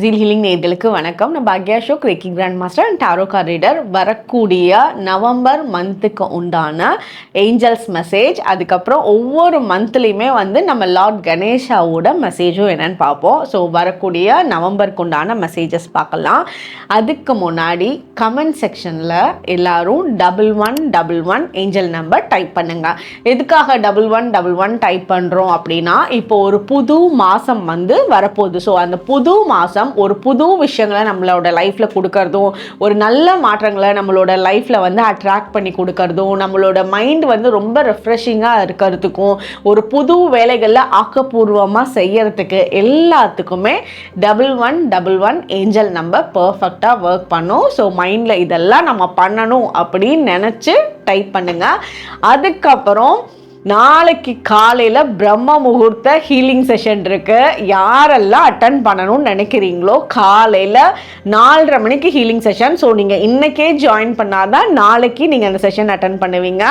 Zeal healing நேயர்களுக்கு வணக்கம். நான் பாக்யா Ashok, reiki grand master and tarot card reader. வரக்கூடிய நவம்பர் மந்த்துக்கு உண்டான ஏஞ்சல்ஸ் மெசேஜ், அதுக்கப்புறம் ஒவ்வொரு மந்த்லேயுமே நம்ம லார்ட் கணேஷாவோட மெசேஜும் என்னென்னு பார்ப்போம். ஸோ வரக்கூடிய நவம்பருக்கு உண்டான மெசேஜஸ் பார்க்கலாம். அதுக்கு முன்னாடி கமெண்ட் செக்ஷனில் எல்லோரும் 1111 ஏஞ்சல் நம்பர் டைப் பண்ணுங்கள். எதுக்காக 1111 டைப் பண்ணுறோம் அப்படின்னா, இப்போ ஒரு புது மாதம் வரப்போகுது. ஸோ அந்த புது மாதம் ஒரு புது விஷயங்களை நம்மளோட லைஃப்பில் கொடுக்கறதும், ஒரு நல்ல மாற்றங்களை நம்மளோட லைஃப்பில் அட்ராக்ட் பண்ணி கொடுக்கறதும், நம்மளோட மைண்ட் ரொம்ப ரெஃப்ரெஷிங்காக இருக்கிறதுக்கும், ஒரு புது வேலைகளில் ஆக்கப்பூர்வமாக செய்யறதுக்கு எல்லாத்துக்குமே 1111 ஏஞ்சல் நம்பர் பர்ஃபெக்டாக ஒர்க் பண்ணும். ஸோ மைண்டில் இதெல்லாம் நம்ம பண்ணணும் அப்படின்னு நினச்சி டைப் பண்ணுங்கள். அதுக்கப்புறம் நாளைக்கு காலையில் பிரம்ம முகூர்த்த ஹீலிங் செஷன் இருக்குது. யாரெல்லாம் அட்டன் பண்ணணும்னு நினைக்கிறீங்களோ காலையில் 4:30 மணிக்கு ஹீலிங் செஷன். ஸோ நீங்கள் இன்றைக்கே ஜாயின் பண்ணாதான் நாளைக்கு நீங்கள் அந்த செஷன் அட்டன் பண்ணுவீங்க.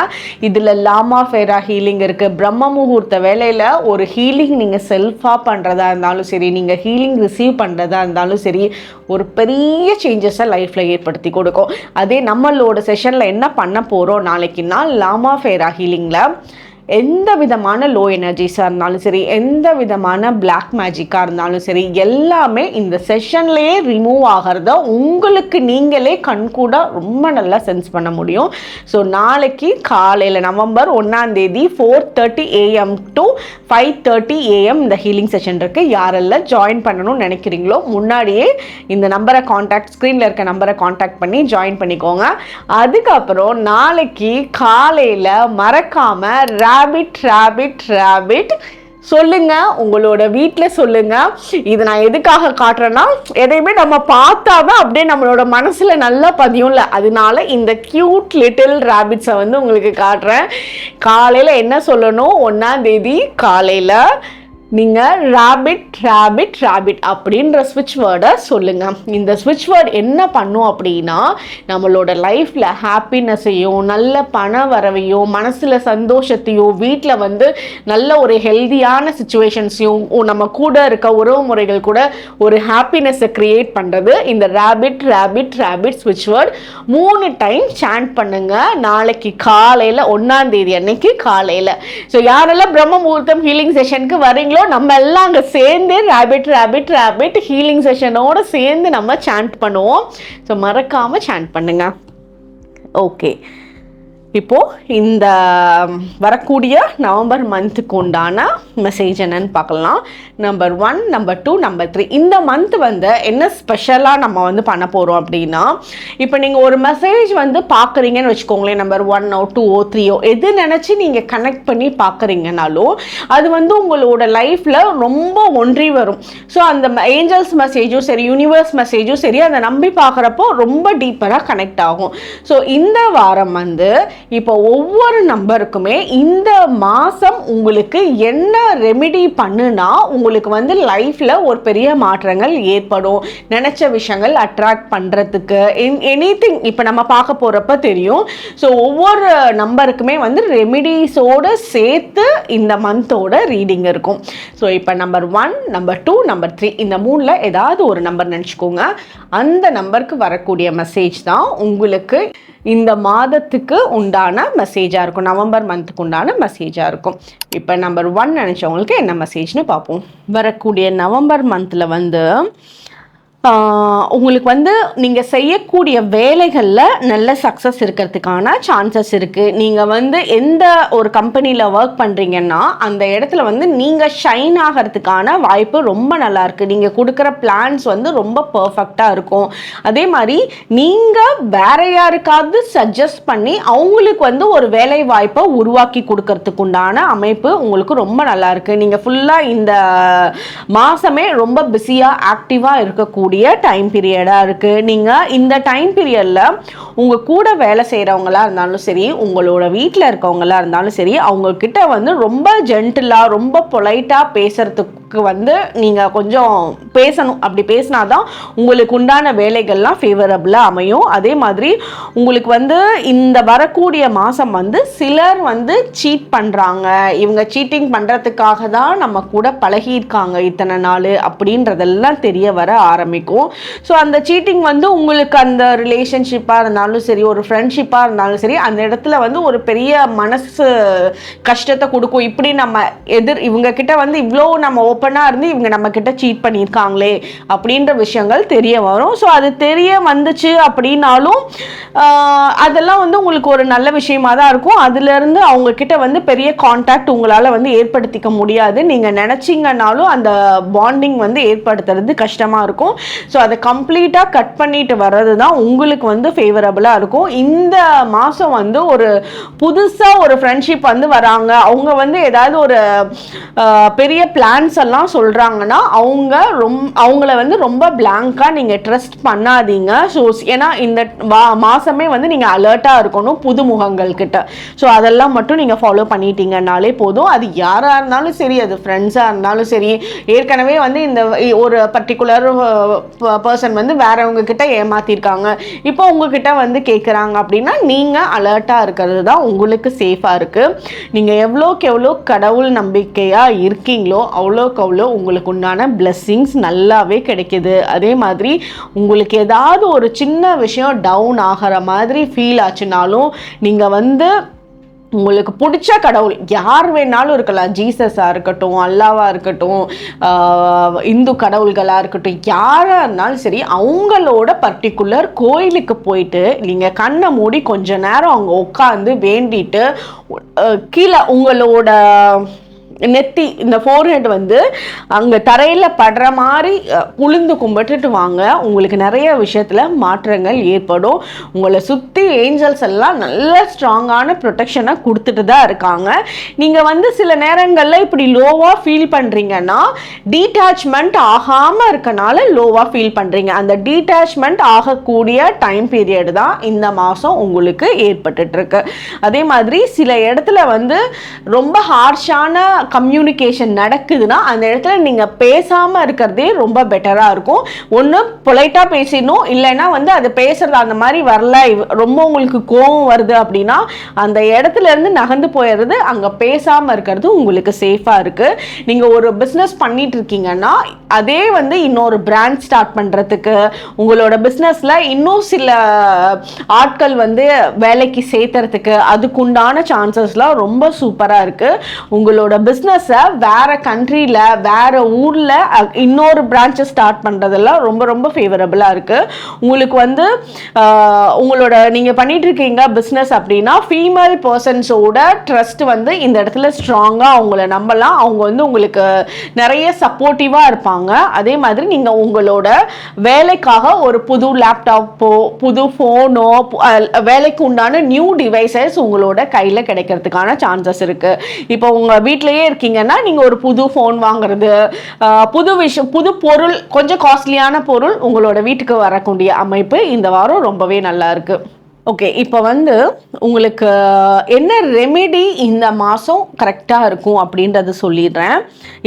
இதில் லாமா ஃபேரா ஹீலிங் இருக்குது. பிரம்ம முகூர்த்த வேலையில் ஒரு ஹீலிங் நீங்கள் செல்ஃபாக பண்ணுறதா இருந்தாலும் சரி, நீங்கள் ஹீலிங் ரிசீவ் பண்ணுறதா இருந்தாலும் சரி, ஒரு பெரிய சேஞ்சஸை லைஃப்பில் ஏற்படுத்தி கொடுக்கும். அதே நம்மளோட செஷனில் என்ன பண்ண போகிறோம் நாளைக்குன்னா, லாமா ஃபேரா ஹீலிங்கில் எந்த விதமான லோ எனர்ஜிஸாக இருந்தாலும் சரி, எந்த விதமான பிளாக் மேஜிக்காக இருந்தாலும் சரி, எல்லாமே இந்த செஷன்லேயே ரிமூவ் ஆகிறத உங்களுக்கு நீங்களே கண்கூட ரொம்ப நல்லா சென்ஸ் பண்ண முடியும். ஸோ நாளைக்கு காலையில் நவம்பர் 1ஆம் தேதி 4:30 AM to 5:30 AM இந்த ஹீலிங் செஷன் இருக்குது. யாரெல்லாம் ஜாயின் பண்ணணும்னு நினைக்கிறீங்களோ முன்னாடியே இந்த நம்பரை ஸ்க்ரீனில் இருக்க நம்பரை காண்டாக்ட் பண்ணி ஜாயின் பண்ணிக்கோங்க. அதுக்கப்புறம் நாளைக்கு காலையில் மறக்காமல் ராபிட் சொல்லுங்க, உங்களோட வீட்டில் சொல்லுங்க. இது நான் எதுக்காக காட்டுறேன்னா, எதையுமே நம்ம பார்த்தாதான் அப்படியே நம்மளோட மனசுல நல்லா பதியும்ல, அதனால இந்த கியூட் லிட்டில் ராபிட்ஸை உங்களுக்கு காட்டுறேன். காலையில் என்ன சொல்லணும், 1ஆம் தேதி காலையில் நீங்கள் ராபிட் அப்படின்ற ஸ்விட்ச் வேர்டை சொல்லுங்கள். இந்த ஸ்விட்ச் வேர்ட் என்ன பண்ணும் அப்படின்னா, நம்மளோட லைஃப்பில் ஹாப்பினஸையும் நல்ல பண வரவையும் மனசில் சந்தோஷத்தையும் வீட்டில் நல்ல ஒரு ஹெல்தியான சுச்சுவேஷன்ஸையும் நம்ம கூட இருக்க உறவு முறைகள் கூட ஒரு ஹாப்பினஸை க்ரியேட் பண்ணுறது இந்த ராபிட் ஸ்விட்ச் வேர்ட் 3 டைம் சாண்ட் பண்ணுங்க நாளைக்கு காலையில் 1ஆம் தேதி அன்னைக்கு காலையில். ஸோ யாரெல்லாம் பிரம்ம முகூர்த்தம் ஹீலிங் செஷனுக்கு வரீங்களோ நம்ம எல்லாம் அங்கே சேர்ந்து ராபிட் ஹீலிங் செஷனோட சேர்ந்து நம்ம சாண்ட் பண்ணுவோம். ஸோ மறக்காம சாண்ட் பண்ணுங்க. ஓகே, இப்போது இந்த வரக்கூடிய நவம்பர் மந்த்துக்கு உண்டான மெசேஜ் என்னன்னு பார்க்கலாம். நம்பர் 1, நம்பர் 2, நம்பர் 3 இந்த மந்த் என்ன ஸ்பெஷலாக நம்ம பண்ண போகிறோம் அப்படின்னா, இப்போ நீங்கள் ஒரு மெசேஜ் பார்க்குறீங்கன்னு வச்சுக்கோங்களேன், நம்பர் 1ஓ 2ஓ 3ஓ எது நினச்சி நீங்கள் கனெக்ட் பண்ணி பார்க்குறீங்கனாலும் அது உங்களோட லைஃப்பில் ரொம்ப ஒன்றி வரும். ஸோ அந்த ஏஞ்சல்ஸ் மெசேஜும் சரி, யூனிவர்ஸ் மெசேஜும் சரி, அதை நம்பி பார்க்குறப்போ ரொம்ப டீப்பராக கனெக்ட் ஆகும். ஸோ இந்த வாரம் இப்போ ஒவ்வொரு நம்பருக்குமே இந்த மாதம் உங்களுக்கு என்ன ரெமிடி பண்ணுனா உங்களுக்கு லைஃப்பில் ஒரு பெரிய மாற்றங்கள் ஏற்படும். நினச்ச விஷயங்கள் அட்ராக்ட் பண்ணுறதுக்கு எனிதிங் இப்போ நம்ம பார்க்க போகிறப்ப தெரியும். ஸோ ஒவ்வொரு நம்பருக்குமே ரெமிடிஸோடு சேர்த்து இந்த மந்தோட ரீடிங் இருக்கும். ஸோ இப்போ நம்பர் 1, நம்பர் 2, நம்பர் 3 இந்த 3ல் ஏதாவது ஒரு நம்பர் நினச்சிக்கோங்க. அந்த நம்பருக்கு வரக்கூடிய மெசேஜ் தான் உங்களுக்கு இந்த மாதத்துக்கு உண்டான மெசேஜாக இருக்கும், நவம்பர் மந்த்துக்கு உண்டான மெசேஜாக இருக்கும். இப்போ நம்பர் 1 நினச்சவங்களுக்கு என்ன மெசேஜ்னு பார்ப்போம். வரக்கூடிய நவம்பர் மந்தில் உங்களுக்கு நீங்கள் செய்யக்கூடிய வேலைகளில் நல்ல சக்ஸஸ் இருக்கிறதுக்கான சான்சஸ் இருக்குது. நீங்கள் எந்த ஒரு கம்பெனியில் ஒர்க் பண்ணுறீங்கன்னா அந்த இடத்துல நீங்கள் ஷைன் ஆகிறதுக்கான வாய்ப்பு ரொம்ப நல்லாயிருக்கு. நீங்கள் கொடுக்குற பிளான்ஸ் ரொம்ப பர்ஃபெக்டாக இருக்கும். அதே மாதிரி நீங்கள் வேற யாருக்காவது சஜஸ்ட் பண்ணி அவங்களுக்கு ஒரு வேலை வாய்ப்பை உருவாக்கி கொடுக்கறதுக்கு உண்டான அமைப்பு உங்களுக்கு ரொம்ப நல்லாயிருக்கு. நீங்கள் ஃபுல்லாக இந்த மாதமே ரொம்ப பிஸியாக ஆக்டிவாக இருக்கக்கூடிய டைம் பீரியடாக இருக்குது. நீங்கள் இந்த டைம் பீரியடில் உங்கள் கூட வேலை செய்கிறவங்களா இருந்தாலும் சரி, உங்களோட வீட்டில் இருக்கவங்களா இருந்தாலும் சரி, அவங்கக்கிட்ட ரொம்ப ஜென்டிலாக ரொம்ப பொலைட்டாக பேசுகிறதுக்கு வந்து நீங்கள் கொஞ்சம் பேசணும். அப்படி பேசினாதான் உங்களுக்கு உண்டான வேலைகள்லாம் ஃபேவரபுளாக அமையும். அதே மாதிரி உங்களுக்கு வந்து இந்த வரக்கூடிய மாதம் வந்து சிலர் வந்து சீட் பண்ணுறாங்க, இவங்க சீட்டிங் பண்ணுறதுக்காக தான் நம்ம கூட பழகியிருக்காங்க இத்தனை நாள் அப்படின்றதெல்லாம் தெரிய வர ஆரம்பிக்கும். ஸோ அந்த சீட்டிங் வந்து உங்களுக்கு அந்த ரிலேஷன்ஷிப்பாக இருந்தாலும் சரி, ஒரு ஃப்ரெண்ட்ஷிப்பாக இருந்தாலும் சரி, அந்த இடத்துல வந்து ஒரு பெரிய மனசு கஷ்டத்தை கொடுக்கும். இப்படி நம்ம இவங்க கிட்ட வந்து இவ்வளோ நம்ம ஓப்பனாக இருந்து இவங்க நம்ம கிட்ட சீட் பண்ணியிருக்காங்களே அப்படின்ற விஷயங்கள் தெரிய வரும். ஸோ அது தெரிய வந்துச்சு அப்படின்னாலும் அதெல்லாம் வந்து உங்களுக்கு ஒரு நல்ல விஷயமா தான் இருக்கும். அதுலேருந்து அவங்க கிட்ட வந்து பெரிய கான்டாக்ட் உங்களால் வந்து ஏற்படுத்திக்க முடியாது. நீங்கள் நினச்சிங்கனாலும் அந்த பாண்டிங் வந்து ஏற்படுத்துறது கஷ்டமாக இருக்கும். ஸோ அதை கம்ப்ளீட்டாக கட் பண்ணிட்டு வர்றது தான் உங்களுக்கு வந்து ஃபேவரபுளாக இருக்கும். இந்த மாதம் வந்து ஒரு புதுசாக ஒரு ஃப்ரெண்ட்ஷிப் வந்து வராங்க, அவங்க வந்து ஏதாவது ஒரு பெரிய பிளான்ஸ் எல்லாம் சொல்கிறாங்கன்னா அவங்கள வந்து ரொம்ப பிளாங்காக நீங்கள் ட்ரஸ்ட் பண்ணாதீங்க. ஸோ ஏன்னா இந்த மாதமே வந்து நீங்கள் அலர்ட்டாக இருக்கணும் புதுமுகங்கள் கிட்ட. ஸோ அதெல்லாம் மட்டும் நீங்கள் ஃபாலோ பண்ணிட்டீங்கன்னாலே போதும். அது யாராக இருந்தாலும் சரி, அது ஃப்ரெண்ட்ஸாக இருந்தாலும் சரி, ஏற்கனவே வந்து இந்த ஒரு பர்டிகுலர் பர்சன் வந்து வேறவங்க கிட்ட ஏமாத்திருக்காங்க, இப்போ உங்ககிட்ட வந்து கேட்குறாங்க அப்படின்னா நீங்கள் அலர்ட்டாக இருக்கிறது தான் உங்களுக்கு சேஃபாக இருக்குது. நீங்கள் எவ்வளோக்கு எவ்வளோ கடவுள் நம்பிக்கையாக இருக்கீங்களோ அவ்வளோக்கு அவ்வளோ உங்களுக்கு உண்டான பிளெஸ்ஸிங்ஸ் நல்லாவே கிடைக்கிது. அதே மாதிரி உங்களுக்கு ஏதாவது ஒரு சின்ன விஷயம் டவுன் ஆகிற மாதிரி ஃபீல் ஆச்சுனாலும் நீங்கள் வந்து உங்களுக்கு பிடிச்ச கடவுள் யார் வேணாலும் இருக்கலாம், ஜீசஸாக இருக்கட்டும், அல்லாவாக இருக்கட்டும், இந்து கடவுள்களாக இருக்கட்டும், யாராக இருந்தாலும் சரி, அவங்களோட பர்டிகுலர் கோயிலுக்கு போயிட்டு நீங்கள் கண்ணை மூடி கொஞ்ச நேரம் அவங்க உட்காந்து வேண்டிட்டு கீழே உங்களோட நெத்தி இந்த ஃபோர்ஹெட் வந்து அங்கே தரையில் படுற மாதிரி புழுந்து கும்பிட்டுட்டு வாங்க. உங்களுக்கு நிறைய விஷயத்தில் மாற்றங்கள் ஏற்படும். உங்களை சுற்றி ஏஞ்சல்ஸ் எல்லாம் நல்ல ஸ்ட்ராங்கான ப்ரொடெக்ஷனை கொடுத்துட்டு தான் இருக்காங்க. நீங்கள் வந்து சில நேரங்களில் இப்படி லோவாக ஃபீல் பண்ணுறீங்கன்னா டீட்டாச்மெண்ட் ஆகாமல் இருக்கனால லோவாக ஃபீல் பண்ணுறீங்க. அந்த டீட்டாச்மெண்ட் ஆகக்கூடிய டைம் பீரியட் தான் இந்த மாதம் உங்களுக்கு ஏற்பட்டுருக்கு. அதே மாதிரி சில இடத்துல வந்து ரொம்ப ஹார்ஷான கம்யூனிகேஷன் நடக்குதுன்னா அந்த இடத்துல நீங்கள் பேசாமல் இருக்கிறதே ரொம்ப பெட்டராக இருக்கும். ஒன்று பொலைட்டாக பேசிடணும், இல்லைன்னா வந்து அது பேசுறது அந்த மாதிரி வரல, ரொம்ப உங்களுக்கு கோபம் வருது அப்படின்னா அந்த இடத்துல இருந்து நகர்ந்து போயிடுறது, அங்கே பேசாமல் இருக்கிறது உங்களுக்கு சேஃபாக இருக்குது. நீங்கள் ஒரு பிஸ்னஸ் பண்ணிட்டு இருக்கீங்கன்னா அதே வந்து இன்னொரு பிராண்ட் ஸ்டார்ட் பண்ணுறதுக்கு, உங்களோட பிஸ்னஸில் இன்னும் சில ஆட்கள் வந்து வேலைக்கு சேர்த்துறதுக்கு அதுக்குண்டான சான்சஸ்லாம் ரொம்ப சூப்பராக இருக்குது. உங்களோட பிஸ்னஸை வேறு கண்ட்ரியில் வேறு ஊரில் இன்னொரு பிரான்ச்சை ஸ்டார்ட் பண்ணுறதெல்லாம் ரொம்ப ரொம்ப ஃபேவரபுளாக இருக்குது. உங்களுக்கு வந்து உங்களோட நீங்கள் பண்ணிகிட்ருக்கீங்க பிஸ்னஸ் அப்படின்னா ஃபீமேல் பர்சன்ஸோட ட்ரஸ்ட் வந்து இந்த இடத்துல ஸ்ட்ராங்காக அவங்கள நம்பலாம். அவங்க வந்து உங்களுக்கு நிறைய சப்போர்ட்டிவாக இருப்பாங்க. அதே மாதிரி நீங்கள் உங்களோட வேலைக்காக ஒரு புது லேப்டாப்போ புது ஃபோனோ வேலைக்கு உண்டான நியூ டிவைசஸ் உங்களோட கையில் கிடைக்கிறதுக்கான சான்சஸ் இருக்குது. இப்போ உங்கள் வீட்டிலையே இருக்கீங்கன்னா நீங்கள் ஒரு புது ஃபோன் வாங்குறது, புது பொருள், கொஞ்சம் காஸ்ட்லியான பொருள் உங்களோட வீட்டுக்கு வரக்கூடிய அமைப்பு இந்த வாரம் ரொம்பவே நல்லா இருக்குது. ஓகே, இப்போ வந்து உங்களுக்கு என்ன ரெமெடி இந்த மாதம் கரெக்டாக இருக்கும் அப்படின்றத சொல்லிடுறேன்.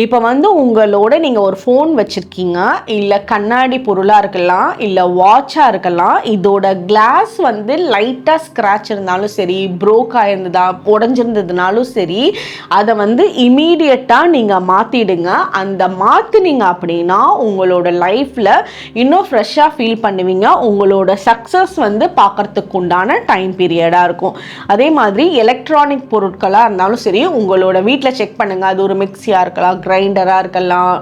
இப்போ வந்து உங்களோட நீங்கள் ஒரு ஃபோன் வச்சுருக்கீங்க, இல்லை கண்ணாடி பொருளாக இருக்கலாம், இல்லை வாட்சாக இருக்கலாம், இதோட கிளாஸ் வந்து லைட்டாக ஸ்க்ராட்ச் இருந்தாலும் சரி, ப்ரோக் ஆயிருந்ததா உடஞ்சிருந்ததுனாலும் சரி, அதை வந்து இமீடியட்டாக நீங்கள் மாற்றிடுங்க. அந்த மாற்றினீங்க அப்படின்னா உங்களோட லைஃப்பில் இன்னும் ஃப்ரெஷ்ஷாக ஃபீல் பண்ணுவீங்க. உங்களோட சக்ஸஸ் வந்து பார்க்குறதுக்கு டைம் பீரியடாக இருக்கும். அதே மாதிரி எலக்ட்ரானிக் பொருட்களாக இருந்தாலும் சரி, உங்களோட வீட்டில் செக் பண்ணுங்கள். அது ஒரு மிக்சியாக இருக்கலாம், கிரைண்டராக இருக்கலாம்,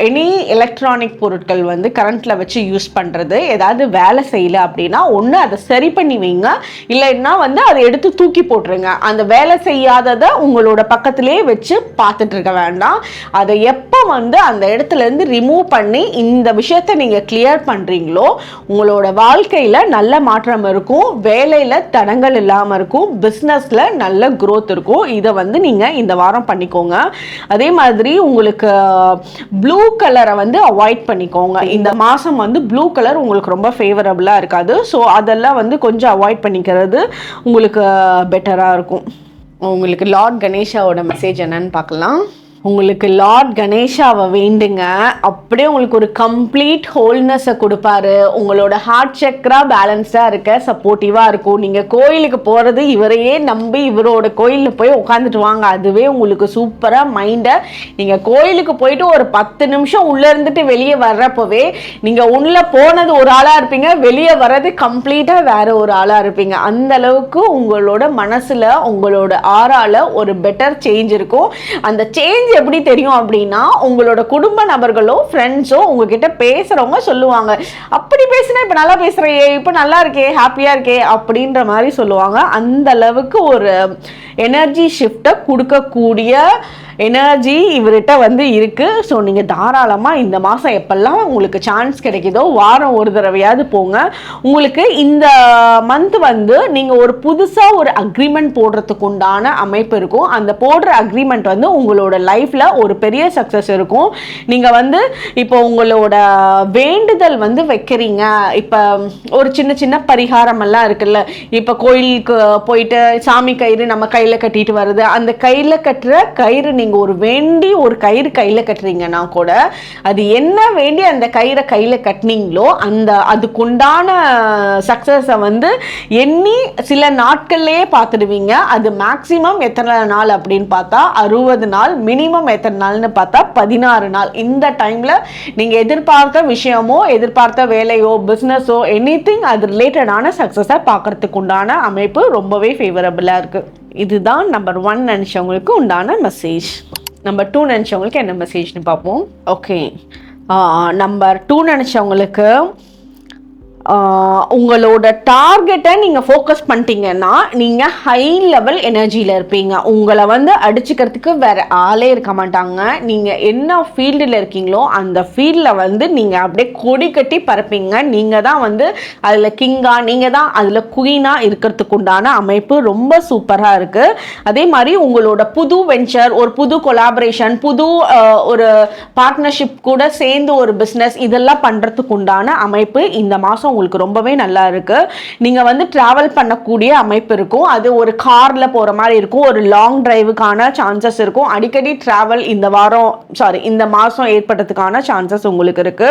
எனி எலக்ட்ரானிக் பொருட்கள் வந்து கரண்ட்டில் வச்சு யூஸ் பண்ணுறது ஏதாவது வேலை செய்யலை அப்படின்னா ஒன்று அதை சரி பண்ணி வைங்க, இல்லைன்னா வந்து அதை எடுத்து தூக்கி போட்டுருங்க. அந்த வேலை செய்யாததை உங்களோட பக்கத்திலே வச்சு பார்த்துட்டு இருக்க வேண்டாம். அதை எப்போ வந்து அந்த இடத்துலேருந்து ரிமூவ் பண்ணி இந்த விஷயத்தை நீங்கள் கிளியர் பண்ணுறீங்களோ உங்களோட வாழ்க்கையில் நல்ல மாற்றம் இருக்கும், வேலையில் தடங்கள் இல்லாமல் இருக்கும், பிஸ்னஸில் நல்ல growth இருக்கும். இதை வந்து நீங்கள் இந்த வாரம் பண்ணிக்கோங்க. அதே மாதிரி உங்களுக்கு ப்ளூ கலரை வந்து அவாய்ட் பண்ணிக்கோங்க. இந்த மாதம் வந்து ப்ளூ கலர் உங்களுக்கு ரொம்ப ஃபேவரபுளாக இருக்காது. ஸோ அதெல்லாம் வந்து கொஞ்சம் அவாய்ட் பண்ணிக்கிறது உங்களுக்கு பெட்டராக இருக்கும். உங்களுக்கு லார்ட் கணேஷாவோட மெசேஜ் என்னன்னு பார்க்கலாம். உங்களுக்கு லார்ட் கணேஷாவை வேண்டுங்க, அப்படியே உங்களுக்கு ஒரு கம்ப்ளீட் ஹோல்னஸை கொடுப்பாரு. உங்களோட ஹார்ட் சக்ரா பேலன்ஸ்டாக இருக்க சப்போர்ட்டிவாக இருக்கும். நீங்கள் கோயிலுக்கு போகிறது இவரையே நம்பி இவரோட கோயிலில் போய் உட்காந்துட்டு வாங்க, அதுவே உங்களுக்கு சூப்பராக மைண்டை நீங்கள் கோயிலுக்கு போயிட்டு ஒரு 10 நிமிஷம் உள்ளே இருந்துட்டு வெளியே வர்றப்பவே நீங்கள் உள்ளே போனது ஒரு ஆளாக இருப்பீங்க, வெளியே வர்றது கம்ப்ளீட்டாக வேற ஒரு ஆளாக இருப்பீங்க. அந்த அளவுக்கு உங்களோட மனசில் உங்களோட ஆறால ஒரு பெட்டர் சேஞ்ச் இருக்கும். அந்த சேஞ்ச் எப்படி தெரியும் அப்படின்னா, உங்களோட குடும்ப நபர்களோ ஃப்ரெண்ட்ஸோ உங்ககிட்ட பேசுறவங்க சொல்லுவாங்க, அப்படி பேசினா இப்ப நல்லா பேசுறையே, இப்ப நல்லா இருக்கே, ஹாப்பியா இருக்கே அப்படின்ற மாதிரி சொல்லுவாங்க. அந்த அளவுக்கு ஒரு எனர்ஜி ஷிஃப்டை கொடுக்கக்கூடிய எனர்ஜி இவர்கிட்ட வந்து இருக்குது. ஸோ நீங்கள் தாராளமாக இந்த மாதம் எப்பெல்லாம் உங்களுக்கு சான்ஸ் கிடைக்குதோ வாரம் ஒரு தடவையாவது போங்க. உங்களுக்கு இந்த மந்த் வந்து நீங்கள் ஒரு புதுசாக ஒரு அக்ரிமெண்ட் போடுறதுக்கு உண்டான அமைப்பு இருக்கும். அந்த போடுற அக்ரிமெண்ட் வந்து உங்களோட லைஃப்பில் ஒரு பெரிய சக்ஸஸ் இருக்கும். நீங்கள் வந்து இப்போ உங்களோட வேண்டுதல் வந்து வைக்கிறீங்க, இப்போ ஒரு சின்ன சின்ன பரிகாரம் எல்லாம் இருக்குல்ல, இப்போ கோயிலுக்கு போயிட்டு சாமி கயிறு நம்ம கையில் கட்டிட்டு வருது, அந்த கையில் கட்டுற கயிறு நீங்கள் ஒரு வேண்டி ஒரு கயிறு கையில் கட்டுறீங்கன்னா கூட அது என்ன வேண்டி அந்த கயிறை கையில் கட்டினீங்களோ அந்த அதுக்குண்டான சக்ஸஸை வந்து எண்ணி சில நாட்கள்லேயே பார்த்துடுவீங்க. அது மேக்ஸிமம் எத்தனை நாள் அப்படின்னு பார்த்தா 60 நாள், மினிமம் எத்தனை நாள்னு பார்த்தா 16 நாள். இந்த டைமில் நீங்கள் எதிர்பார்த்த விஷயமோ எதிர்பார்த்த வேலையோ பிஸ்னஸோ எனிதிங் அது ரிலேட்டடான சக்ஸஸை பார்க்கறதுக்கு உண்டான அமைப்பு ரொம்பவே ஃபேவரபுளாக இருக்குது. இதுதான் நம்பர் 1 நினச்சவங்களுக்கு உண்டான மெசேஜ். நம்பர் 2 நினச்சவங்களுக்கு என்ன மெசேஜ்னு பார்ப்போம். ஓகே, நம்பர் 2 நினச்சவங்களுக்கு உங்களோட டார்கெட்டை நீங்கள் ஃபோக்கஸ் பண்ணிட்டீங்கன்னா நீங்கள் ஹை லெவல் எனர்ஜியில் இருப்பீங்க. உங்களை வந்து அடிச்சுக்கிறதுக்கு வேறு ஆளே இருக்க மாட்டாங்க. நீங்கள் என்ன ஃபீல்டில் இருக்கீங்களோ அந்த ஃபீல்டில் வந்து நீங்கள் அப்படியே கொடி கட்டி பறப்பீங்க. நீங்கள் தான் வந்து அதில் கிங்காக, நீங்கள் தான் அதில் குயினாக இருக்கிறதுக்கு உண்டான அமைப்பு ரொம்ப சூப்பராக இருக்குது. அதே மாதிரி உங்களோட புது வெஞ்சர், ஒரு புது கொலாபரேஷன், புது ஒரு பார்ட்னர்ஷிப் கூட சேர்ந்து ஒரு பிஸ்னஸ், இதெல்லாம் பண்ணுறதுக்கு உண்டான அமைப்பு இந்த மாதம் உங்களுக்கு ரொம்பவே நல்லா இருக்கு. நீங்க வந்து டிராவல் பண்ணக்கூடிய அமைப்பு இருக்கும். அது ஒரு கார்ல போற மாதிரி இருக்கும். ஒரு லாங் டிரைவுக்கான சான்சஸ் இருக்கும். அடிக்கடி டிராவல் இந்த மாசம் ஏற்படுறதுக்கான சான்சஸ் உங்களுக்கு இருக்கு.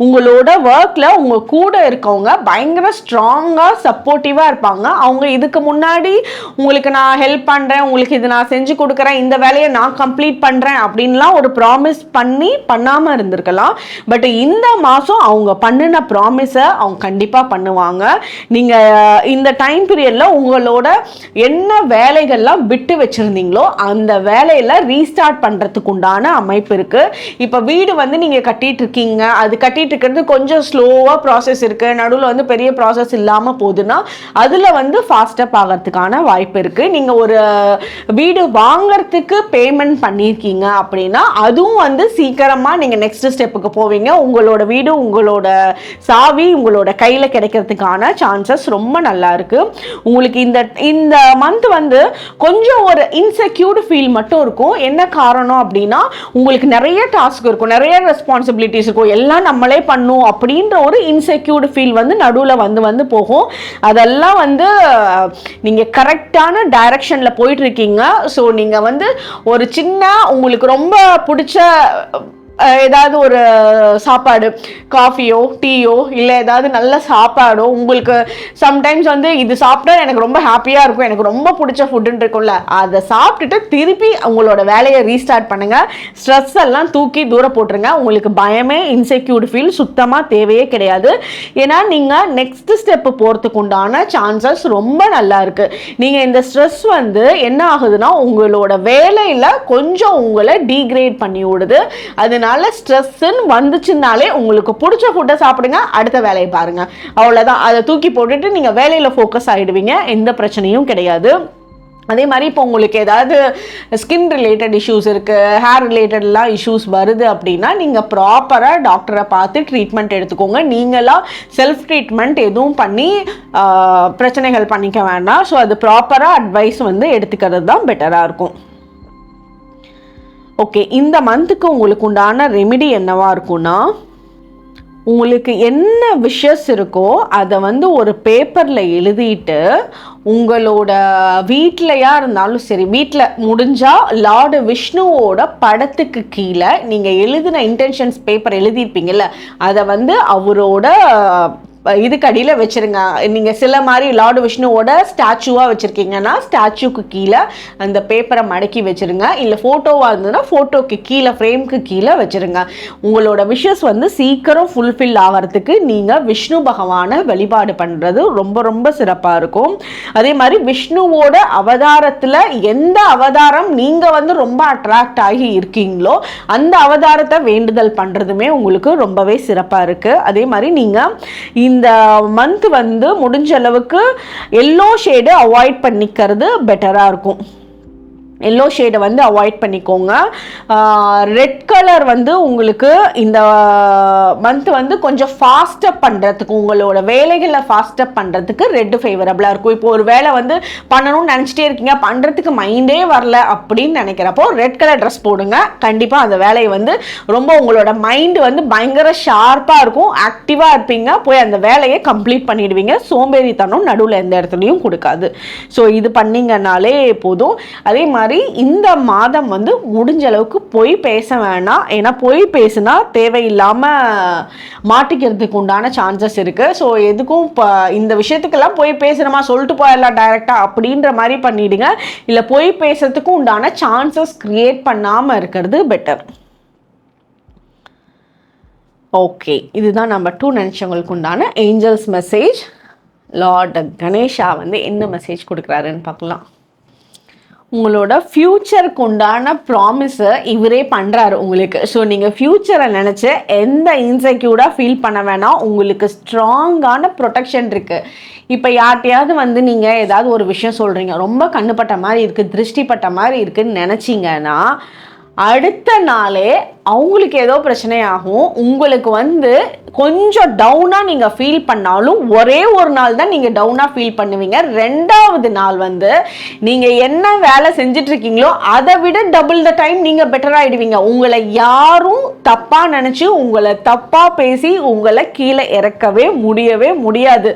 உங்களோட ஒர்க்ல உங்க கூட இருக்கவங்க பயங்கர ஸ்ட்ராங்கா சப்போர்ட்டிவா இருப்பாங்க. அவங்க இதுக்கு முன்னாடி உங்களுக்கு நான் ஹெல்ப் பண்றேன், உங்களுக்கு இது நான் செஞ்சு கொடுக்குறேன், இந்த வேலையை நான் கம்ப்ளீட் பண்றேன் அப்படின்லாம் ஒரு ப்ராமிஸ் பண்ணாம இருந்திருக்கலாம். பட் இந்த மாசம் அவங்க பண்ணின ப்ராமிஸை அவங்க கண்டிப்பாக பண்ணுவாங்க. நீங்கள் இந்த டைம் பீரியடில் உங்களோட என்ன வேலைகள்லாம் விட்டு வச்சுருந்தீங்களோ அந்த வேலையில் ரீஸ்டார்ட் பண்ணுறதுக்கு உண்டான அமைப்பு இருக்குது. இப்போ வீடு வந்து நீங்கள் கட்டிகிட்டு இருக்கீங்க, அது கட்டிகிட்டு இருக்கிறது கொஞ்சம் ஸ்லோவாக ப்ராசஸ் இருக்குது, நடுவில் வந்து பெரிய ப்ராசஸ் இல்லாமல் போகுதுன்னா அதில் வந்து ஃபாஸ்டப் ஆகிறதுக்கான வாய்ப்பு இருக்குது. நீங்கள் ஒரு வீடு வாங்கிறதுக்கு பேமெண்ட் பண்ணியிருக்கீங்க அப்படின்னா அதுவும் வந்து சீக்கிரமாக நீங்கள் நெக்ஸ்ட் ஸ்டெப்புக்கு போவீங்க. உங்களோட வீடு, உங்களோட சாவி உங்களோட கையில் கிடைக்கிறதுக்கான சான்சஸ் ரொம்ப நல்லா இருக்கு. உங்களுக்கு இந்த மந்த் வந்து கொஞ்சம் ஒரு இன்செக்யூர்டு ஃபீல் மட்டும் இருக்கும். என்ன காரணம் அப்படின்னா உங்களுக்கு நிறைய டாஸ்க் இருக்கும், நிறைய ரெஸ்பான்சிபிலிட்டிஸ் இருக்கும், எல்லாம் நம்மளே பண்ணும் அப்படின்ற ஒரு இன்செக்யூர்டு ஃபீல் வந்து நடுவில் வந்து போகும். அதெல்லாம் வந்து நீங்கள் கரெக்டான டைரக்ஷனில் போயிட்டு இருக்கீங்க. ஸோ நீங்கள் வந்து ஒரு சின்ன உங்களுக்கு ரொம்ப பிடிச்ச ஏதாவது ஒரு சாப்பாடு, காஃபியோ டீயோ இல்லை ஏதாவது நல்ல சாப்பாடோ, உங்களுக்கு சம்டைம்ஸ் வந்து இது சாப்பிட்டா எனக்கு ரொம்ப ஹாப்பியாக இருக்கும், எனக்கு ரொம்ப பிடிச்ச ஃபுட்டுன்னு இருக்கும்ல, அதை சாப்பிட்டுட்டு திருப்பி உங்களோட வேலையை ரீஸ்டார்ட் பண்ணுங்கள். ஸ்ட்ரெஸ் எல்லாம் தூக்கி தூர போட்டுருங்க. உங்களுக்கு பயமே இன்செக்யூர்டு ஃபீல் சுத்தமாக தேவையே கிடையாது. ஏன்னா நீங்கள் நெக்ஸ்ட் ஸ்டெப்பு போகிறதுக்கு உண்டான சான்சஸ் ரொம்ப நல்லா இருக்குது. நீங்கள் இந்த ஸ்ட்ரெஸ் வந்து என்ன ஆகுதுன்னா உங்களோட வேலையில் கொஞ்சம் உங்களை டீக்ரேட் பண்ணி விடுது. அதனால ஸ்ட்ரெஸ்ன்னு வந்துச்சுனாலே உங்களுக்கு பிடிச்ச ஃபுட்டை சாப்பிடுங்க, அடுத்த வேலையை பாருங்க, அவ்வளோதான். அதை தூக்கி போட்டுட்டு நீங்கள் வேலையில் ஃபோக்கஸ் ஆகிடுவீங்க, எந்த பிரச்சனையும் கிடையாது. அதே மாதிரி இப்போ உங்களுக்கு ஏதாவது ஸ்கின் ரிலேட்டட் இஷ்யூஸ் இருக்குது, ஹேர் ரிலேட்டட்லாம் இஷ்யூஸ் வருது அப்படின்னா நீங்கள் ப்ராப்பராக டாக்டரை பார்த்து ட்ரீட்மெண்ட் எடுத்துக்கோங்க. நீங்களாக செல்ஃப் ட்ரீட்மெண்ட் எதுவும் பண்ணி பிரச்சனைகள் பண்ணிக்க வேண்டாம். ஸோ அது ப்ராப்பராக அட்வைஸ் வந்து எடுத்துக்கிறது தான் பெட்டராக இருக்கும். ஓகே, இந்த மந்த்துக்கு உங்களுக்கு உண்டான ரெமிடி என்னவா இருக்கும்னா, உங்களுக்கு என்ன விஷஸ் இருக்கோ அதை வந்து ஒரு பேப்பரில் எழுதிட்டு உங்களோட வீட்டிலையா இருந்தாலும் சரி, வீட்டில் முடிஞ்சால் லார்டு விஷ்ணுவோட படத்துக்கு கீழே நீங்கள் எழுதின இன்டென்ஷன்ஸ் பேப்பர் எழுதியிருப்பீங்கள்ல, அதை வந்து அவரோட இதுக்கு அடியில் வச்சுருங்க. நீங்கள் சில மாதிரி லார்டு விஷ்ணுவோட ஸ்டாச்சுவாக வச்சுருக்கீங்கன்னா ஸ்டாச்சுக்கு கீழே அந்த பேப்பரை மடக்கி வச்சுருங்க. இல்லை ஃபோட்டோவாக இருந்ததுன்னா ஃபோட்டோக்கு கீழே, ஃப்ரேம்க்கு கீழே வச்சுருங்க. உங்களோட விஷஸ் வந்து சீக்கிரம் ஃபுல்ஃபில் ஆகிறதுக்கு நீங்கள் விஷ்ணு பகவானை வழிபாடு பண்ணுறது ரொம்ப ரொம்ப சிறப்பாக இருக்கும். அதே மாதிரி விஷ்ணுவோட அவதாரத்தில் எந்த அவதாரம் நீங்கள் வந்து ரொம்ப அட்ராக்ட் ஆகி இருக்கீங்களோ அந்த அவதாரத்தை வேண்டுதல் பண்ணுறதுமே உங்களுக்கு ரொம்பவே சிறப்பாக இருக்குது. அதே மாதிரி நீங்கள் இந்த மந்த் வந்து முடிஞ்ச அளவுக்கு எல்லோ ஷேடு அவாய்ட் பண்ணிக்கிறது பெட்டராக இருக்கும். எல்லோ ஷேடை வந்து அவாய்ட் பண்ணிக்கோங்க. ரெட் கலர் வந்து உங்களுக்கு இந்த மந்த் வந்து கொஞ்சம் ஃபாஸ்டப் பண்ணுறதுக்கு, உங்களோட வேலைகளை ஃபாஸ்டப் பண்ணுறதுக்கு ரெட்டு ஃபேவரபுளாக இருக்கும். இப்போ ஒரு வேலை வந்து பண்ணணும்னு நினச்சிட்டே இருக்கீங்க, பண்ணுறதுக்கு மைண்டே வரல அப்படின்னு நினைக்கிறப்போ ரெட் கலர் ட்ரெஸ் போடுங்க. கண்டிப்பாக அந்த வேலையை வந்து ரொம்ப உங்களோட மைண்டு வந்து பயங்கர ஷார்ப்பாக இருக்கும், ஆக்டிவாக இருப்பீங்க, போய் அந்த வேலையை கம்ப்ளீட் பண்ணிடுவீங்க. சோம்பேறித்தனம் நடுவில் எந்த இடத்துலையும் கொடுக்காது. ஸோ இது பண்ணிங்கனாலே போதும். அதே மாதிரி இந்த மாதம் வந்து முடிஞ்ச அளவுக்கு பொய் பேச வேணாம். ஏன்னா பொய் பேசுனா தேவையில்லாமல் மாட்டிக்கிறதுக்கு உண்டான சான்சஸ் இருக்குது. ஸோ எதுக்கும் இப்போ இந்த விஷயத்துக்கெல்லாம் பொய் பேசுகிறோமா, சொல்லிட்டு போயிடலாம் டைரெக்டாக அப்படின்ற மாதிரி பண்ணிவிடுங்க. இல்லை பொய் பேசுறதுக்கும் உண்டான சான்சஸ் க்ரியேட் பண்ணாமல் இருக்கிறது பெட்டர். ஓகே, இதுதான் நம்பர் 2 நினச்சவங்களுக்கு உண்டான ஏஞ்சல்ஸ் மெசேஜ். லார்ட் கணேஷா வந்து என்ன மெசேஜ் கொடுக்குறாருன்னு பார்க்கலாம். உங்களோட ஃப்யூச்சருக்கு உண்டான ப்ராமிஸை இவரே பண்ணுறாரு உங்களுக்கு. ஸோ நீங்கள் ஃப்யூச்சரை நினச்சி எந்த இன்செக்யூர்டாக ஃபீல் பண்ண வேணாம். உங்களுக்கு ஸ்ட்ராங்கான ப்ரொடெக்ஷன் இருக்குது. இப்போ யார்ட்டையாவது வந்து நீங்கள் ஏதாவது ஒரு விஷயம் சொல்கிறீங்க, ரொம்ப கண்ணுப்பட்ட மாதிரி இருக்குது, திருஷ்டிப்பட்ட மாதிரி இருக்குதுன்னு நினச்சிங்கன்னா அடுத்த நாளே அவங்களுக்கு ஏதோ பிரச்சனையாகும். உங்களுக்கு வந்து கொஞ்சம் டவுனாக நீங்கள் ஃபீல் பண்ணாலும் ஒரே ஒரு நாள் தான் நீங்கள் டவுனாக ஃபீல் பண்ணுவீங்க. 2வது நாள் வந்து நீங்கள் என்ன வேலை செஞ்சிட்ருக்கீங்களோ அதை விட டபுள் த டைம் நீங்கள் பெட்டராகிடுவீங்க. உங்களை யாரும் தப்பாக நினச்சி உங்களை தப்பாக பேசி உங்களை கீழே இறக்கவே முடியாது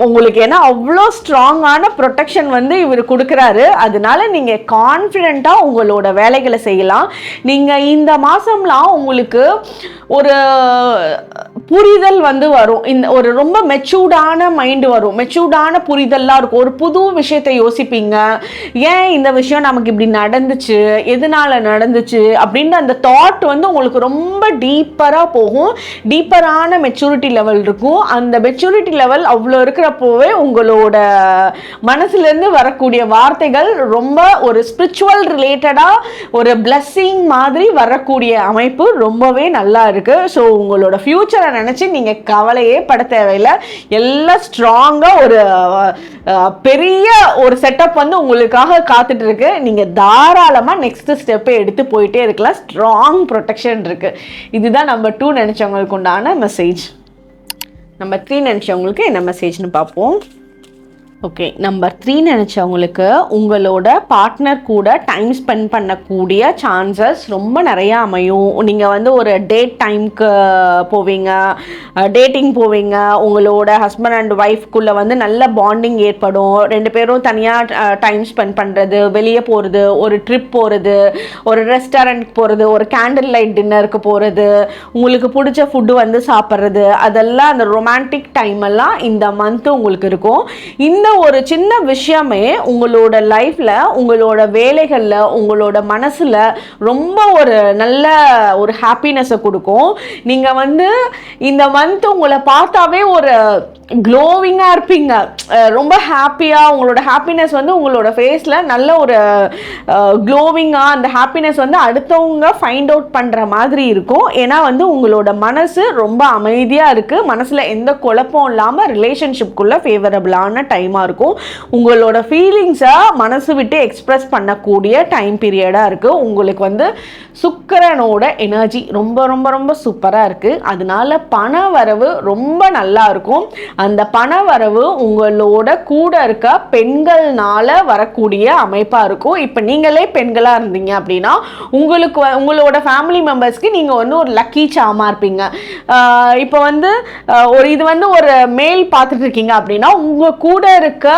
உங்களுக்கு. ஏன்னா அவ்வளோ ஸ்ட்ராங்கான ப்ரொடெக்ஷன் வந்து இவர் கொடுக்குறாரு. அதனால நீங்கள் கான்ஃபிடென்ட்டாக உங்களோட வேலைகளை செய்யலாம். நீங்கள் இந்த மாதம்லாம் உங்களுக்கு ஒரு புரிதல் வந்து வரும். இந்த ஒரு ரொம்ப மெச்சூர்டான மைண்டு வரும், மெச்சூர்டான புரிதல்லாம் இருக்கும். ஒரு புது விஷயத்தை யோசிப்பீங்க. ஏன் இந்த விஷயம் நமக்கு இப்படி நடந்துச்சு, எதனால நடந்துச்சு அப்படின்ற அந்த தாட் வந்து உங்களுக்கு ரொம்ப டீப்பராக போகும். டீப்பரான மெச்சூரிட்டி லெவல் இருக்கும். அந்த மெச்சூரிட்டி லெவல் அவ்வளோ இருக்கிறப்போவே உங்களோட மனசுலேருந்து வரக்கூடிய வார்த்தைகள் ரொம்ப ஒரு ஸ்பிரிச்சுவல் ரிலேட்டடாக ஒரு பிளஸ்ஸிங் மாதிரி வரக்கூடிய அமைப்பு ரொம்பவே நல்லா இருக்குது. ஸோ உங்களோட ஃப்யூச்சரை நினச்சி நீங்கள் கவலையே பட தேவையில்லை. எல்லாம் ஸ்ட்ராங்காக ஒரு பெரிய ஒரு செட்டப் வந்து உங்களுக்காக காத்துட்டு இருக்கு. நீங்கள் தாராளமாக நெக்ஸ்ட் ஸ்டெப்பை எடுத்து போயிட்டே இருக்கலாம். ஸ்ட்ராங் ப்ரொடெக்ஷன் இருக்குது. இதுதான் நம்பர் 2 நினச்சவங்களுக்கு உண்டான மெசேஜ். நம்பர் 3 நினச்சவங்களுக்கு என்ன மெசேஜ்னு பார்ப்போம். ஓகே, நம்பர் 3 நினச்சவங்களுக்கு உங்களோட பார்ட்னர் கூட டைம் ஸ்பெண்ட் பண்ணக்கூடிய சான்சஸ் ரொம்ப நிறையா அமையும். நீங்கள் வந்து ஒரு டேட் டைமுக்கு போவீங்க, டேட்டிங் போவீங்க. உங்களோட ஹஸ்பண்ட் அண்ட் ஒய்ஃப்குள்ளே வந்து நல்ல பாண்டிங் ஏற்படும். 2 பேரும் தனியாக டைம் ஸ்பெண்ட் பண்ணுறது, வெளியே போகிறது, ஒரு ட்ரிப் போகிறது, ஒரு ரெஸ்டாரண்ட் போகிறது, ஒரு கேண்டில் லைட் டின்னருக்கு போகிறது, உங்களுக்கு பிடிச்ச ஃபுட்டு வந்து சாப்பிட்றது, அதெல்லாம் அந்த ரொமான்டிக் டைம் எல்லாம் இந்த மந்த்து உங்களுக்கு இருக்கும். இந்த ஒரு சின்ன விஷயமே உங்களோட லைஃப்ல, உங்களோட வேலைகள்ல, உங்களோட மனசுல ரொம்ப ஒரு நல்ல ஒரு ஹாப்பினஸை கொடுக்கும். நீங்க வந்து இந்த மந்த் உங்களை பார்த்தாவே ஒரு க்ளோவிங்காக இருப்பீங்க, ரொம்ப ஹாப்பியாக. உங்களோட ஹாப்பினஸ் வந்து உங்களோட ஃபேஸில் நல்ல ஒரு க்ளோவிங்காக, அந்த ஹாப்பினஸ் வந்து அடுத்தவங்க ஃபைண்ட் அவுட் பண்ணுற மாதிரி இருக்கும். ஏன்னா வந்து உங்களோட மனசு ரொம்ப அமைதியாக இருக்குது. மனசில் எந்த குழப்பம் இல்லாமல் ரிலேஷன்ஷிப்குள்ளே ஃபேவரபிளான டைமாக இருக்கும். உங்களோட ஃபீலிங்ஸை மனசு விட்டு எக்ஸ்ப்ரெஸ் பண்ணக்கூடிய டைம் பீரியடாக இருக்குது. உங்களுக்கு வந்து சுக்கிரனோட எனர்ஜி ரொம்ப ரொம்ப ரொம்ப சூப்பராக இருக்குது. அதனால பண வரவு ரொம்ப நல்லா இருக்கும். அந்த பண வரவு உங்களோட கூட இருக்க பெண்கள்னால வரக்கூடிய அமைப்பாக இருக்கும். இப்போ நீங்களே பெண்களாக இருந்தீங்க அப்படின்னா உங்களோட ஃபேமிலி மெம்பர்ஸ்க்கு நீங்கள் வந்து ஒரு லக்கி சாமா இருப்பீங்க. இப்போ வந்து இது வந்து ஒரு மேல் பார்த்துட்டு இருக்கீங்க அப்படின்னா உங்கள் கூட இருக்க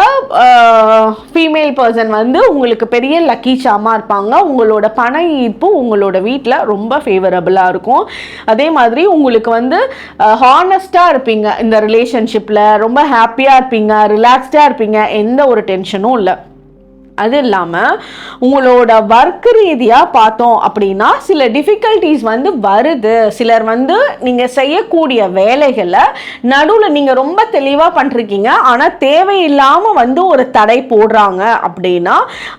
ஃபீமேல் பர்சன் வந்து உங்களுக்கு பெரிய லக்கி சாமா இருப்பாங்க. உங்களோட பண ஈர்ப்பு உங்களோட வீட்டில் ரொம்ப ஃபேவரபுளாக இருக்கும். அதே மாதிரி உங்களுக்கு வந்து ஹானஸ்டாக இருப்பீங்க, இந்த ரிலேஷன்ஷிப்பில் ரொம்ப ஹாப்பியாக இருப்பீங்க, ரிலாக்ஸ்டாக இருப்பீங்க, எந்த ஒரு டென்ஷனும் இல்லை. அது இல்லாமல் உங்களோட ஒர்க் ரீதியாக பார்த்தோம் அப்படின்னா சில டிஃபிகல்ட்டிஸ் வந்து வருது. சிலர் வந்து நீங்கள் செய்யக்கூடிய வேலைகளை நடுவில் நீங்கள் ரொம்ப தெளிவாக பண்ணிருக்கீங்க, ஆனால் தேவையில்லாமல் வந்து ஒரு தடை போடுறாங்க அப்படின்னா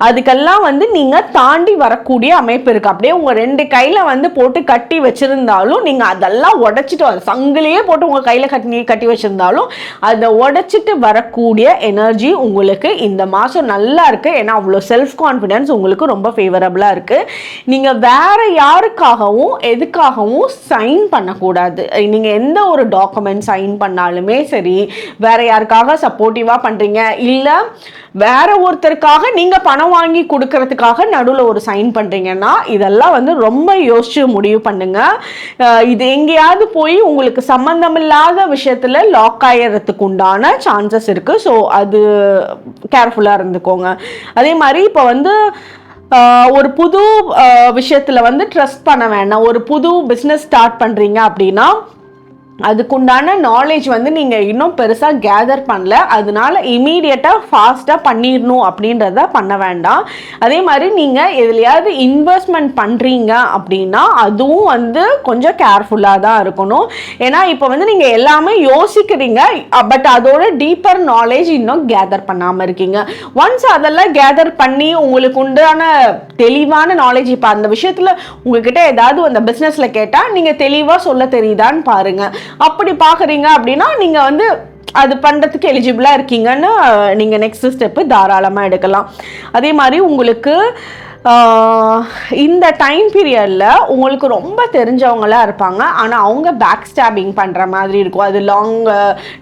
அதுக்கெல்லாம் வந்து நீங்கள் தாண்டி வரக்கூடிய அமைப்பு இருக்குது. அப்படியே உங்கள் 2 கையில் வந்து போட்டு கட்டி வச்சுருந்தாலும் நீங்கள் அதெல்லாம் உடைச்சிட்டு சங்கிலேயே போட்டு உங்கள் கையில் கட்டி வச்சுருந்தாலும் அதை உடைச்சிட்டு வரக்கூடிய எனர்ஜி உங்களுக்கு இந்த மாதம் நல்லா இருக்குது. ஏன்னா அவ்வளோ செல்ஃப் கான்ஃபிடன்ஸ் உங்களுக்கு ரொம்ப ஃபேவரபுளாக இருக்குது. நீங்கள் வேற யாருக்காகவும் எதுக்காகவும் சைன் பண்ணக்கூடாது. நீங்கள் எந்த ஒரு டாக்குமெண்ட் சைன் பண்ணாலுமே சரி, வேற யாருக்காக சப்போர்ட்டிவாக பண்ணுறீங்க இல்லை வேற ஒருத்தருக்காக நீங்கள் பணம் வாங்கி கொடுக்கறதுக்காக நடுவில் ஒரு சைன் பண்ணுறீங்கன்னா இதெல்லாம் வந்து ரொம்ப யோசிச்சு முடிவு பண்ணுங்க. இது எங்கேயாவது போய் உங்களுக்கு சம்மந்தமில்லாத விஷயத்தில் லாக் ஆகிறதுக்கு உண்டான சான்சஸ் இருக்குது. ஸோ அது கேர்ஃபுல்லாக இருந்துக்கோங்க. அதே மாதிரி இப்போ வந்து ஒரு புது விஷயத்தில் வந்து ட்ரஸ்ட் பண்ண வேண்டாம். ஒரு புது பிஸ்னஸ் ஸ்டார்ட் பண்ணுறீங்க அப்படின்னா அதுக்குண்டான நாலேஜ் வந்து நீங்கள் இன்னும் பெருசாக கேதர் பண்ணல, அதனால இமீடியட்டாக ஃபாஸ்ட்டாக பண்ணிடணும் அப்படின்றத பண்ண வேண்டாம். அதே மாதிரி நீங்கள் எதுலையாவது இன்வெஸ்ட்மெண்ட் பண்ணுறீங்க அப்படின்னா அதுவும் வந்து கொஞ்சம் கேர்ஃபுல்லாக தான் இருக்கணும். ஏன்னா இப்போ வந்து நீங்கள் எல்லாமே யோசிக்கிறீங்க, பட் அதோட டீப்பர் நாலேஜ் இன்னும் கேதர் பண்ணாமல் இருக்கீங்க. ஒன்ஸ் அதெல்லாம் கேதர் பண்ணி உங்களுக்கு உண்டான தெளிவான நாலேஜ், இப்போ அந்த விஷயத்தில் உங்ககிட்ட ஏதாவது அந்த பிஸ்னஸில் கேட்டால் நீங்கள் தெளிவாக சொல்ல தெரியுதான்னு பாருங்கள். அப்படி பார்க்குறீங்க அப்படின்னா நீங்கள் வந்து அது பண்ணுறதுக்கு எலிஜிபிளாக இருக்கீங்கன்னு நீங்கள் நெக்ஸ்ட் ஸ்டெப்பு தாராளமாக எடுக்கலாம். அதே மாதிரி உங்களுக்கு இந்த டைம் பீரியடில் உங்களுக்கு ரொம்ப தெரிஞ்சவங்களாக இருப்பாங்க, ஆனால் அவங்க பேக் ஸ்டாபிங் பண்ணுற மாதிரி இருக்கும். அது லாங்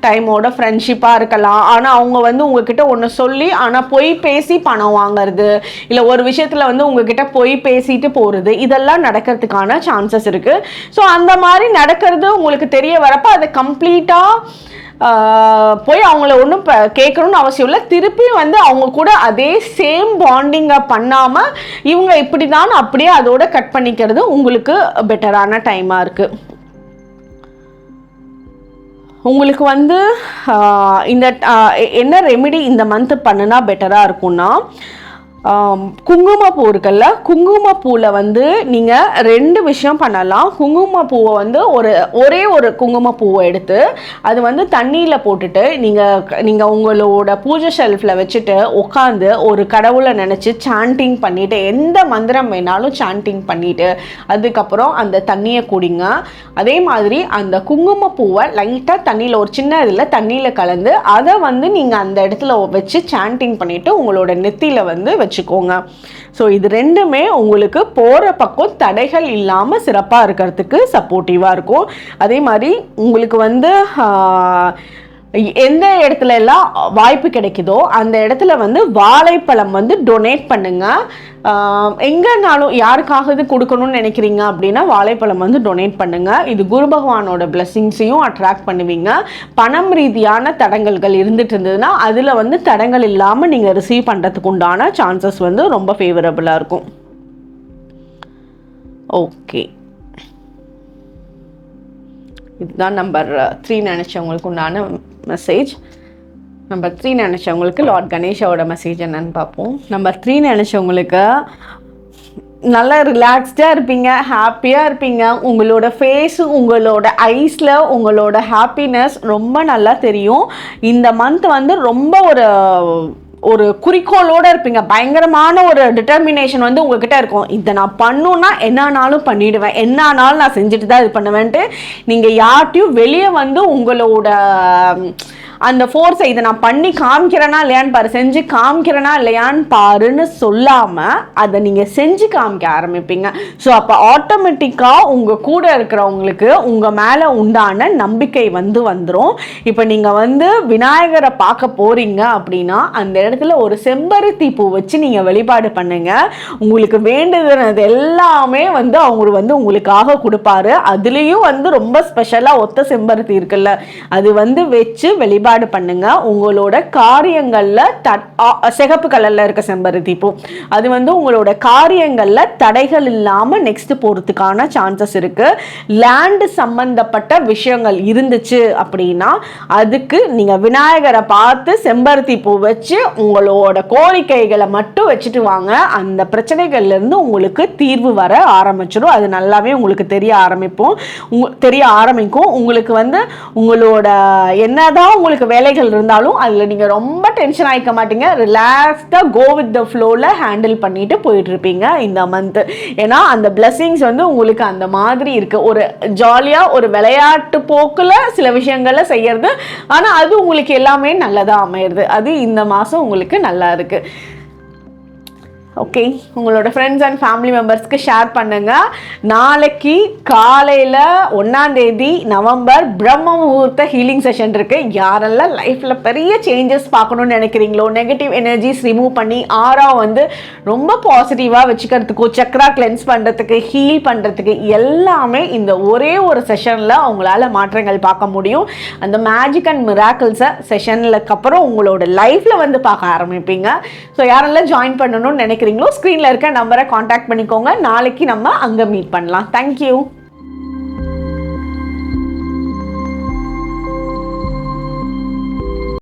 டைமோட ஃப்ரெண்ட்ஷிப்பாக இருக்கலாம், ஆனால் அவங்க வந்து உங்ககிட்ட ஒன்று சொல்லி ஆனால் போய் பேசி பணம் வாங்கிறது, இல்லை ஒரு விஷயத்தில் வந்து உங்ககிட்ட போய் பேசிட்டு போகிறது, இதெல்லாம் நடக்கிறதுக்கான சான்சஸ் இருக்குது. ஸோ அந்த மாதிரி நடக்கிறது உங்களுக்கு தெரிய வரப்போ அதை கம்ப்ளீட்டாக போய் அவங்கள ஒன்றும் கேட்கணும்னு அவசியம் இல்லை. திருப்பி வந்து அவங்க கூட அதே சேம் பாண்டிங்கை பண்ணாமல் இவங்க இப்படி தான் அப்படியே அதோட கட் பண்ணிக்கிறது உங்களுக்கு பெட்டரான டைமாக இருக்குது. உங்களுக்கு வந்து இந்த என்ன ரெமிடி இந்த மந்த் பண்ணுனா பெட்டராக இருக்கும்னா, குங்குமப்பூ இருக்குல்ல, குங்குமப்பூவில் வந்து நீங்கள் 2 விஷயம் பண்ணலாம். குங்குமப்பூவை வந்து ஒரே ஒரு குங்குமப்பூவை எடுத்து அது வந்து தண்ணியில் போட்டுட்டு நீங்கள் உங்களோட பூஜை ஷெல்ஃபில் வச்சுட்டு உட்காந்து ஒரு கடவுளை நினச்சி சாண்டிங் பண்ணிவிட்டு, எந்த மந்திரம் வேணாலும் சாண்டிங் பண்ணிவிட்டு அதுக்கப்புறம் அந்த தண்ணியை குடிங்க. அதே மாதிரி அந்த குங்குமப்பூவை லைட்டாக தண்ணியில் ஒரு சின்ன இதில் தண்ணியில் கலந்து அதை வந்து நீங்கள் அந்த இடத்துல வச்சு சாண்டிங் பண்ணிவிட்டு உங்களோட நெத்தியில் வந்து வச்சுக்கோங்க. ஸோ இது 2மே உங்களுக்கு போகிற பக்கம் தடைகள் இல்லாமல் சிறப்பாக இருக்கிறதுக்கு சப்போர்ட்டிவாக இருக்கும். அதே மாதிரி உங்களுக்கு வந்து எந்த இடத்துல எல்லாம் வாய்ப்பு கிடைக்குதோ அந்த இடத்துல வந்து வாழைப்பழம் வந்து டொனேட் பண்ணுங்க. எங்கேனாலும் யாருக்காக கொடுக்கணும்னு நினைக்கிறீங்க அப்படின்னா வாழைப்பழம் வந்து டொனேட் பண்ணுங்க. இது குரு பகவானோட பிளெஸிங்ஸையும் அட்ராக்ட் பண்ணுவீங்க. பணம் ரீதியான தடங்கல்கள் இருந்துட்டு இருந்ததுன்னா அதில் வந்து தடங்கள் இல்லாமல் நீங்கள் ரிசீவ் பண்ணுறதுக்கு உண்டான சான்சஸ் வந்து ரொம்ப ஃபேவரபுளாக இருக்கும். ஓகே, இதுதான் நம்பர் 3 நினச்சவங்களுக்கு உண்டான மெசேஜ். நம்பர் 3 நினச்சவங்களுக்கு லார்ட் கணேஷாவோட மெசேஜ் என்னன்னு பார்ப்போம். நம்பர் 3 நினச்சவங்களுக்கு நல்லா ரிலாக்ஸ்டாக இருப்பீங்க, ஹாப்பியாக இருப்பீங்க. உங்களோட ஃபேஸு, உங்களோட ஐஸில் உங்களோட ஹாப்பினஸ் ரொம்ப நல்லா தெரியும். இந்த மந்த் வந்து ரொம்ப ஒரு குறிக்கோளோடு இருப்பீங்க. பயங்கரமான ஒரு டிட்டர்மினேஷன் வந்து உங்ககிட்ட இருக்கும். இதை நான் பண்ணுன்னா என்னானாலும் பண்ணிவிடுவேன், என்னானாலும் நான் செஞ்சுட்டு தான் இது பண்ணுவேன்ட்டு நீங்கள் யார்ட்டையும் வெளியே வந்து உங்களோட அந்த ஃபோர்ஸை இதை நான் பண்ணி காமிக்கிறேனா இல்லையான்னு பாரு, செஞ்சு காமிக்கிறேனா இல்லையான்னு பாருன்னு சொல்லாமல் அதை நீங்கள் செஞ்சு காமிக்க ஆரம்பிப்பீங்க. ஸோ அப்போ ஆட்டோமேட்டிக்காக உங்கள் கூட இருக்கிறவங்களுக்கு உங்கள் மேலே உண்டான நம்பிக்கை வந்துடும். இப்போ நீங்கள் விநாயகரை பார்க்க போகிறீங்க அப்படின்னா அந்த இடத்துல ஒரு செம்பருத்தி பூ வச்சு நீங்கள் வழிபாடு பண்ணுங்க. உங்களுக்கு வேண்டுதல் எல்லாமே அவர் உங்களுக்காக கொடுப்பாரு. அதுலேயும் ரொம்ப ஸ்பெஷலாக ஒத்த செம்பருத்தி இருக்குல்ல, அது வச்சு வழிபாடு பண்ணுங்க. உங்களோட காரியங்கள்ல சிகப்பு கலர்ல இருக்க செம்பருத்தி பூ அது உங்களோட காரியங்கள்ல தடைகள் இல்லாம நெக்ஸ்ட் போறதுக்கான சான்சஸ் இருக்கு. லேண்ட் சம்பந்தப்பட்ட விஷயங்கள் இருந்துச்சு அப்படின்னா அதுக்கு நீங்க விநாயகரை பார்த்து செம்பருத்தி பூ வச்சு உங்களோட கோரிக்கைகளை மட்டும் வச்சுட்டு வாங்க. அந்த பிரச்சனைகள்ல இருந்து உங்களுக்கு தீர்வு வர ஆரம்பிச்சிடும். அது நல்லாவே உங்களுக்கு தெரிய ஆரம்பிக்கும். உங்களுக்கு உங்களோட என்னதான் உங்களுக்கு வேலைகள் இருந்தாலும் அதில் நீங்கள் ரொம்ப டென்ஷன் ஆகிக்க மாட்டீங்க. ரிலாக்ஸ்டாக கோ வித் த ஃப்ளோவில் ஹேண்டில் பண்ணிட்டு போயிட்டு இருப்பீங்க இந்த மந்த். ஏன்னா அந்த பிளெஸிங்ஸ் உங்களுக்கு அந்த மாதிரி இருக்கு. ஒரு ஜாலியாக ஒரு விளையாட்டு போக்கில் சில விஷயங்களை செய்யறது, ஆனால் அது உங்களுக்கு எல்லாமே நல்லதாக அமையிறது. அது இந்த மாதம் உங்களுக்கு நல்லா இருக்கு. ஓகே, உங்களோட ஃப்ரெண்ட்ஸ் அண்ட் ஃபேமிலி மெம்பர்ஸ்க்கு ஷேர் பண்ணுங்கள். நாளைக்கு காலையில் 1 நவம்பர் பிரம்ம முகூர்த்த ஹீலிங் செஷன் இருக்குது. யாரெல்லாம் லைஃப்பில் பெரிய சேஞ்சஸ் பார்க்கணுன்னு நினைக்கிறீங்களோ, நெகட்டிவ் எனர்ஜிஸ் ரிமூவ் பண்ணி ஆரா ரொம்ப பாசிட்டிவாக வச்சுக்கிறதுக்கோ, சக்ரா கிளென்ஸ் பண்ணுறதுக்கு, ஹீல் பண்ணுறதுக்கு எல்லாமே இந்த ஒரே ஒரு செஷனில் உங்களால் மாற்றங்கள் பார்க்க முடியும். அந்த மேஜிக் அண்ட் மிராக்கிள்ஸை செஷனுக்கு அப்புறம் உங்களோட லைஃப்பில் பார்க்க ஆரம்பிப்பீங்க. ஸோ யாரெல்லாம் ஜாயின் பண்ணணும்னு நினைக்கிறீங்களோ ஸ்க்ரீனில் இருக்க நம்பரை காண்டாக்ட் பண்ணிக்கோங்க. நாளைக்கு நம்ம அங்கே மீட் பண்ணலாம். தேங்க்யூ.